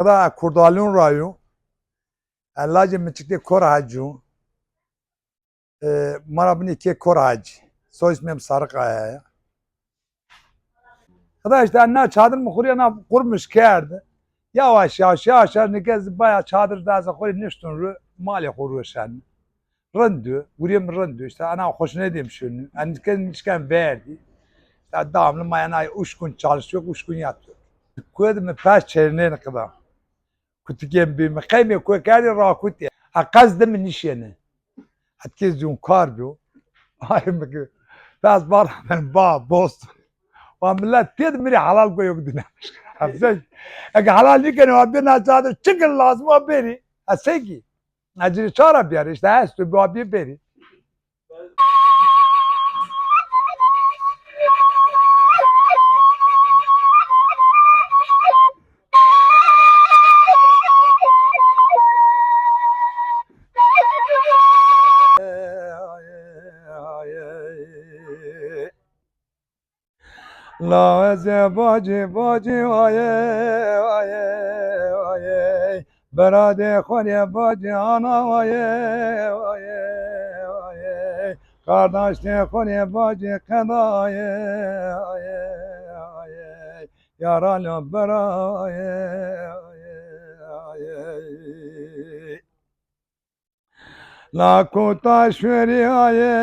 Kada Kurdalun rayu. Ellacı mıçıkte kor hacı. Marabini ki kor hacı. Soy ismim Sarıkaya. Kada işte ne çadır mı kuruyor kurmuş kerdi. Yavaş yavaş yavaş yavaş ne kez bayağı çadır daha kuruyor niştun ru mali kuruyor sen. Rındı. Buraya mı rındı işte ana hoşuna edeyim şunu. Yani nişken verdi. İşte devamlı mayana 3 gün çalışıyor 3 gün yatıyor. Koydu mu peş çeyrine kadar. Kutuken bir mekayme koy kerdi rakut ya. Akaz da mı nişyene. Herkes diyor kar diyor. Hayır mı? Biraz var ben boz. Ve millet tiyat miri halal koyuyor dinlemiş. Hafizay. Ege halal değil ki o bir nazadır çıkın lazım o beri. Aseki. Acı çara bir yer işte hastı bu abi beri. La ze bacı aye aye aye berade khone bacı ana aye aye aye kardeş ne khone bacı kada aye aye aye yaralı beraye aye aye La kota şveri aye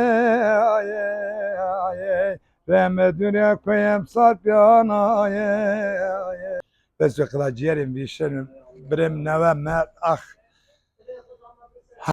aye aye ve medüne koyem sarpyana aye aye. Bes kadar ciğerim bir şeyim birem neve mer ah